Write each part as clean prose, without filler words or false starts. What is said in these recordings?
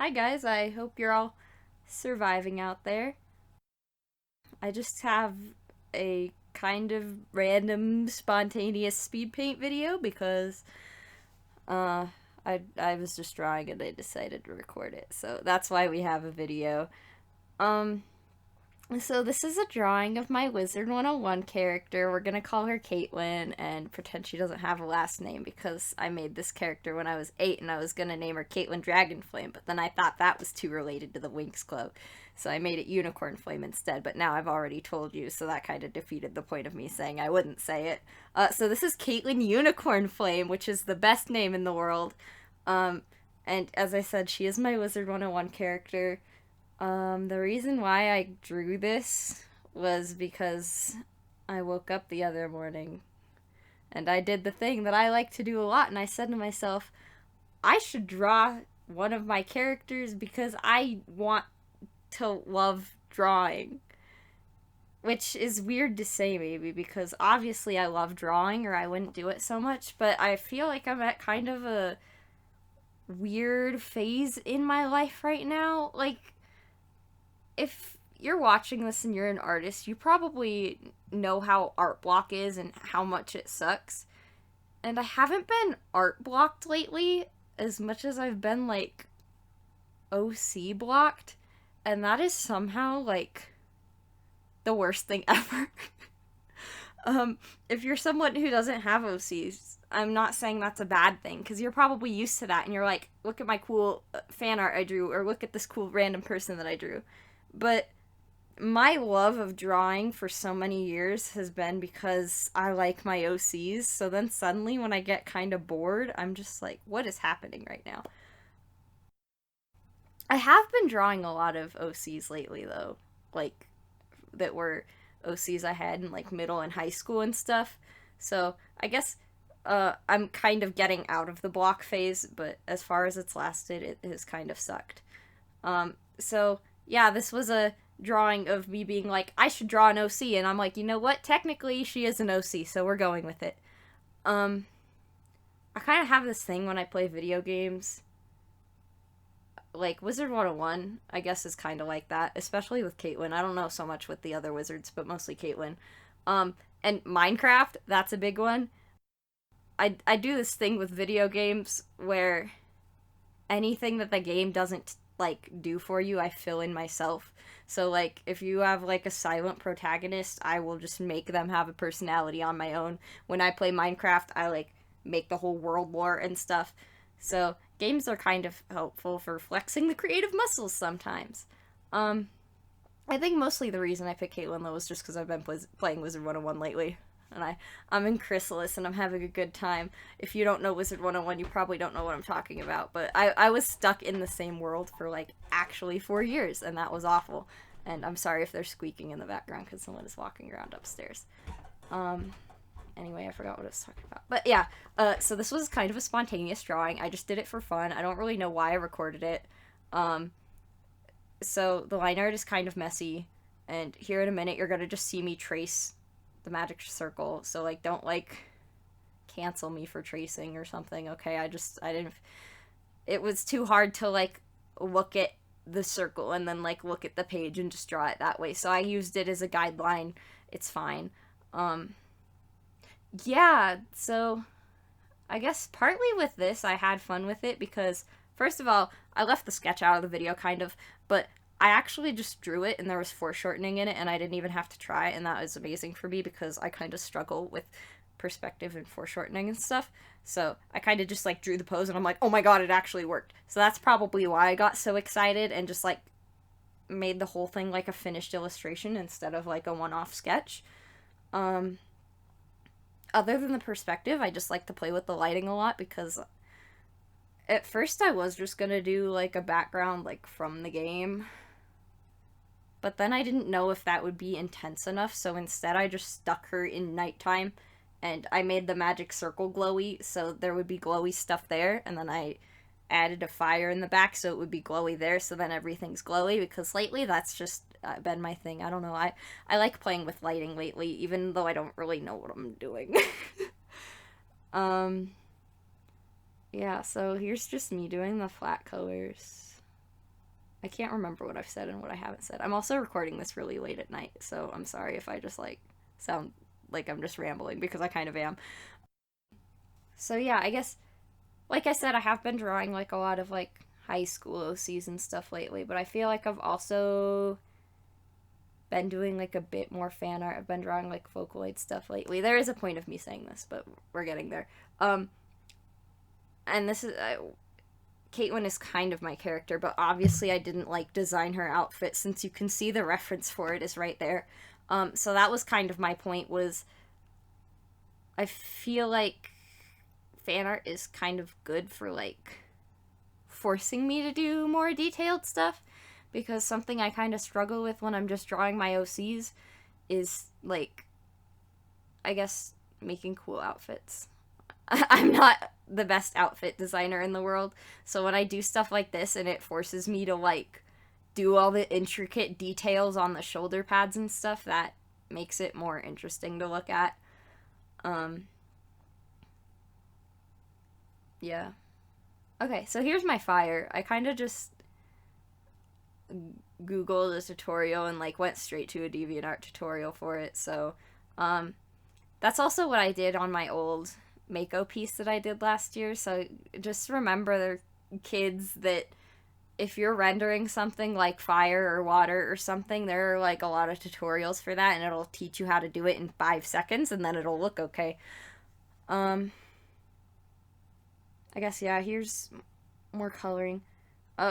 Hi guys, I hope you're all surviving out there. I just have a kind of random, spontaneous speed paint video because uh, I was just drawing and I decided to record it. So that's why we have a video. Um, so this is a drawing of my Wizard 101 character. We're gonna call her Caitlin and pretend she doesn't have a last name because I made this character when I was 8 and I was gonna name her Caitlin Dragonflame, but then I thought that was too related to the Winx Club. So I made it Unicorn Flame instead, but now I've already told you, so that kind of defeated the point of me saying I wouldn't say it. So this is Caitlin Unicorn Flame, which is the best name in the world. Um, and as I said, she is my Wizard 101 character. The reason why I drew this was because I woke up the other morning and I did the thing that I like to do a lot, and I said to myself, I should draw one of my characters because I want to love drawing. Which is weird to say, maybe, because obviously I love drawing or I wouldn't do it so much, but I feel like I'm at kind of a weird phase in my life right now. Like, if you're watching this and you're an artist, you probably know how art block is and how much it sucks. And I haven't been art blocked lately as much as I've been, like, OC blocked. And that is somehow, like, the worst thing ever. If you're someone who doesn't have OCs, I'm not saying that's a bad thing, because you're probably used to that, and you're like, look at my cool fan art I drew, or look at this cool random person that I drew. But my love of drawing for so many years has been because I like my OCs, so then suddenly when I get kind of bored, I'm just like, what is happening right now? I have been drawing a lot of OCs lately, though. Like, that were OCs I had in like middle and high school and stuff. So I guess I'm kind of getting out of the block phase, but as far as it's lasted, it has kind of sucked. So yeah, this was a drawing of me being like, I should draw an OC, and I'm like, you know what? Technically, she is an OC, so we're going with it. Um, I kind of have this thing when I play video games. Like Wizard 101, I guess, is kind of like that, especially with Caitlin. I don't know so much with the other wizards, but mostly Caitlin. And Minecraft, that's a big one. I do this thing with video games where anything that the game doesn't like do for you, I fill in myself. So like if you have like a silent protagonist, I will just make them have a personality on my own. When I play Minecraft, I like make the whole world lore and stuff. So games are kind of helpful for flexing the creative muscles sometimes. Um, I think mostly the reason I picked Caitlin though was just because I've been playing Wizard 101 lately. And I'm in Chrysalis and I'm having a good time. If you don't know Wizard 101, you probably don't know what I'm talking about. But I was stuck in the same world for like actually 4 years, and that was awful. And I'm sorry if they're squeaking in the background because someone is walking around upstairs. Um, anyway, I forgot what I was talking about. But yeah, so this was kind of a spontaneous drawing. I just did it for fun. I don't really know why I recorded it. Um, so the line art is kind of messy, and here in a minute you're gonna just see me trace the magic circle. So like, don't like cancel me for tracing or something. Okay, I didn't. It was too hard to like look at the circle and then like look at the page and just draw it that way. So I used it as a guideline. It's fine. Um, yeah. So I guess partly with this, I had fun with it because, first of all, I left the sketch out of the video, kind of, but I actually just drew it and there was foreshortening in it and I didn't even have to try, and that was amazing for me because I kind of struggle with perspective and foreshortening and stuff. So I kind of just like drew the pose and I'm like, oh my god, it actually worked. So that's probably why I got so excited and just like made the whole thing like a finished illustration instead of like a one-off sketch. Um, Other than the perspective, I just like to play with the lighting a lot because at first I was just gonna do like a background like from the game, but then I didn't know if that would be intense enough, so instead I just stuck her in nighttime and I made the magic circle glowy so there would be glowy stuff there, and then I added a fire in the back so it would be glowy there, so then everything's glowy, because lately that's just been my thing. I don't know. I like playing with lighting lately, even though I don't really know what I'm doing. um, yeah, so here's just me doing the flat colors. I can't remember what I've said and what I haven't said. I'm also recording this really late at night, so I'm sorry if I just like sound like I'm just rambling because I kind of am. So yeah, I guess like I said, I have been drawing like a lot of like high school OCs and stuff lately, but I feel like I've also been doing like a bit more fan art. I've been drawing like Vocaloid stuff lately. There is a point of me saying this, but we're getting there. And this is Caitlin is kind of my character, but obviously I didn't like design her outfit since you can see the reference for it is right there. So that was kind of my point. Was I feel like fan art is kind of good for like forcing me to do more detailed stuff, because something I kind of struggle with when I'm just drawing my OCs is like, I guess, making cool outfits. I'm not the best outfit designer in the world, so when I do stuff like this and it forces me to like do all the intricate details on the shoulder pads and stuff, that makes it more interesting to look at. Um yeah. Okay, so here's my fire. I kind of just Googled a tutorial and like went straight to a DeviantArt tutorial for it. So, that's also what I did on my old Mako piece that I did last year. So just remember, kids, that if you're rendering something like fire or water or something, there are like a lot of tutorials for that, and it'll teach you how to do it in 5 seconds, and then it'll look okay. I guess, yeah, here's more coloring.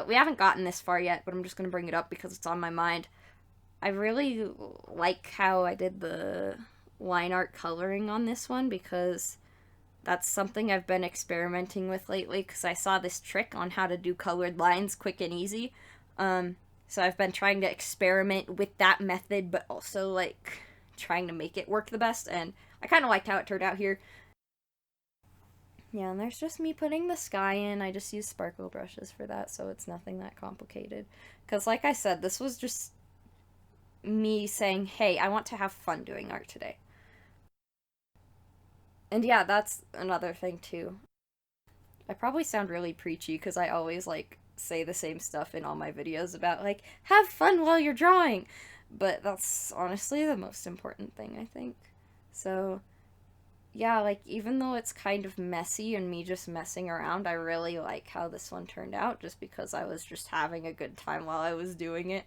We haven't gotten this far yet, but I'm just going to bring it up because it's on my mind. I really like how I did the line art coloring on this one, because that's something I've been experimenting with lately, because I saw this trick on how to do colored lines quick and easy. So I've been trying to experiment with that method, but also like trying to make it work the best, and I kind of liked how it turned out here. Yeah, and there's just me putting the sky in. I just use sparkle brushes for that, so it's nothing that complicated. Because like I said, this was just me saying, hey, I want to have fun doing art today. And yeah, that's another thing too. I probably sound really preachy because I always like say the same stuff in all my videos about like, have fun while you're drawing. But that's honestly the most important thing, I think. So yeah, like, even though it's kind of messy and me just messing around, I really like how this one turned out, just because I was just having a good time while I was doing it.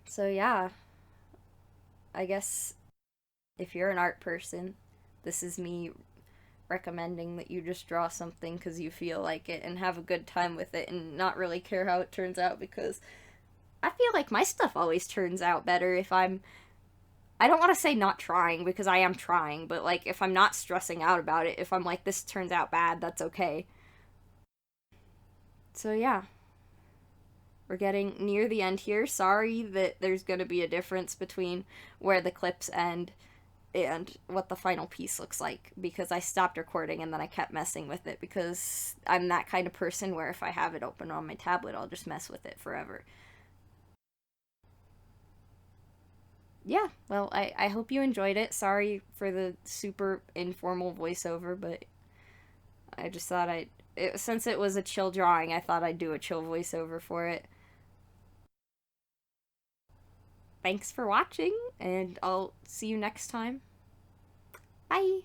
So yeah, I guess if you're an art person, this is me recommending that you just draw something because you feel like it and have a good time with it and not really care how it turns out, because I feel like my stuff always turns out better if I don't want to say not trying, because I am trying, but like if I'm not stressing out about it, if I'm like, this turns out bad, that's okay. So yeah, we're getting near the end here. Sorry that there's going to be a difference between where the clips end and what the final piece looks like, because I stopped recording and then I kept messing with it, because I'm that kind of person where if I have it open on my tablet, I'll just mess with it forever. Yeah, well, I hope you enjoyed it. Sorry for the super informal voiceover, but I just thought since it was a chill drawing, I thought I'd do a chill voiceover for it. Thanks for watching, and I'll see you next time. Bye!